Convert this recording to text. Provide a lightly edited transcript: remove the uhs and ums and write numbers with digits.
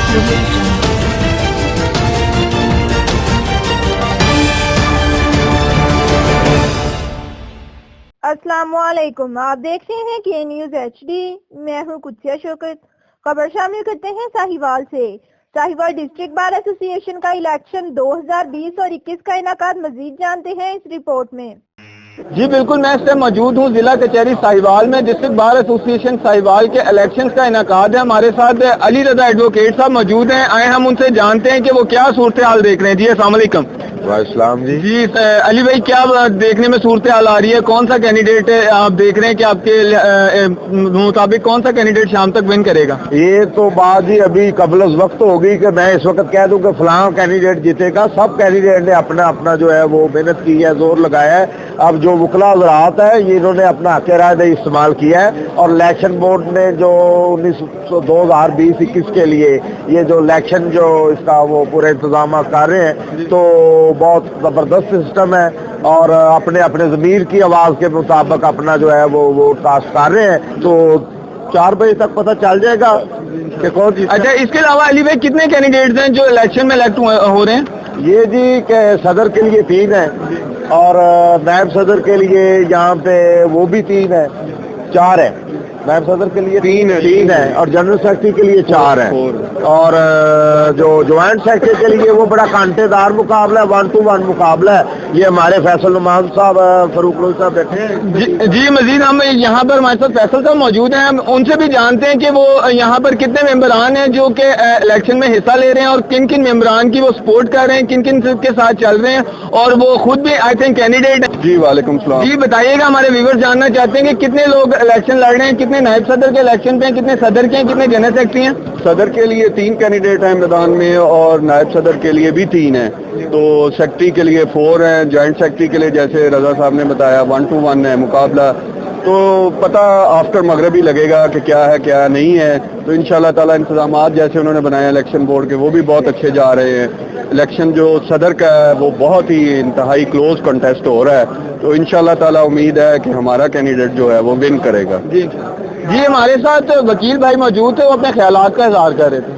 السلام علیکم، آپ دیکھ رہے ہیں کے نیوز HD۔ میں ہوں قدسیہ شوکت۔ خبر شامل کرتے ہیں ساہیوال سے۔ ساہیوال ڈسٹرکٹ بار ایسوسی ایشن کا الیکشن 2020 اور 21 کا انعقاد، مزید جانتے ہیں اس رپورٹ میں۔ جی بالکل، میں اس سے موجود ہوں ضلع کچہری ساہیوال میں۔ ڈسٹرکٹ بار ایسوسی ایشن ساہیوال کے الیکشنز کا انعقاد ہے۔ ہمارے ساتھ علی رضا ایڈوکیٹ صاحب موجود ہیں، آئے ہم ان سے جانتے ہیں کہ وہ کیا صورتحال دیکھ رہے ہیں۔ جی السلام علیکم۔ السلام جی علی بھائی، کیا دیکھنے میں صورتحال آ رہی ہے؟ کون سا کینڈیڈیٹ آپ دیکھ رہے ہیں کہ آپ کے مطابق کون سا کینڈیڈیٹ شام تک ون کرے گا؟ یہ تو بات ہی ابھی قبل از وقت ہوگی کہ میں اس وقت کہہ دوں کہ فلاں کینڈیڈیٹ جیتے گا۔ سب کینڈیڈیٹ نے اپنا اپنا جو ہے وہ محنت کی ہے، زور لگایا ہے۔ اب جو وکلا حضرات ہے یہ انہوں نے اپنا حق رائے دہی استعمال کیا ہے، اور الیکشن بورڈ نے جو 2020-21 کے لیے یہ جو الیکشن جو اس کا وہ پورے انتظامات کر رہے ہیں، تو بہت زبردست سسٹم ہے، اور اپنے اپنے ضمیر کی آواز کے مطابق اپنا جو ہے وہ ووٹ کاسٹ کر رہے ہیں۔ تو 4 بجے تک پتہ چل جائے گا کہ کون جیتا۔ اچھا، اس کے علاوہ علی بھائی کتنے کینڈیڈیٹس ہیں جو الیکشن میں الیکٹ ہو رہے ہیں؟ یہ جی کہ صدر کے لیے 3 ہیں، اور نائب صدر کے لیے یہاں پہ وہ بھی 3 ہیں، 4 ہیں۔ نائب صدر کے لیے 3 ہیں، اور جنرل سیکرٹری کے لیے 4 ہیں، اور جو جوائنٹ سیکرٹری کے لیے وہ بڑا کانٹے دار مقابلہ ہے، 1 to 1 مقابلہ ہے۔ یہ ہمارے فیصل نعمان صاحب، فاروق لوئی صاحب بیٹھے ہیں۔ جی مزید ہم یہاں پر ہمارے ساتھ فیصل صاحب موجود ہیں، ہم ان سے بھی جانتے ہیں کہ وہ یہاں پر کتنے ممبران ہیں جو کہ الیکشن میں حصہ لے رہے ہیں، اور کن کن ممبران کی وہ سپورٹ کر رہے ہیں، کن کن کے ساتھ چل رہے ہیں، اور وہ خود بھی آئی تھنک کینڈیڈیٹ ہیں۔ جی وعلیکم السلام۔ جی بتائیے گا، ہمارے ویور جاننا چاہتے ہیں کہ کتنے لوگ الیکشن لڑ رہے ہیں، کتنے نائب صدر کے الیکشن پہ ہیں، کتنے صدر کے ہیں، کتنے جنرل سیکرٹری ہیں؟ صدر کے لیے 3 کینڈیڈیٹ ہیں میدان میں، اور نائب صدر کے لیے بھی 3 ہیں، تو سیکرٹری کے لیے 4 ہیں، جوائنٹ سیکرٹری کے لیے جیسے رضا صاحب نے بتایا 1 to 1 ہے مقابلہ۔ تو پتہ آفٹر مغرب ہی لگے گا کہ کیا ہے کیا نہیں ہے۔ تو انشاءاللہ تعالی انتظامات جیسے انہوں نے بنائے الیکشن بورڈ کے، وہ بھی بہت اچھے جا رہے ہیں۔ الیکشن جو صدر کا ہے وہ بہت ہی انتہائی کلوز کنٹیسٹ ہو رہا ہے، تو انشاءاللہ تعالی امید ہے کہ ہمارا کینڈیڈیٹ جو ہے وہ ون کرے گا۔ جی ہمارے ساتھ وکیل بھائی موجود تھے، وہ اپنے خیالات کا اظہار کر رہے تھے۔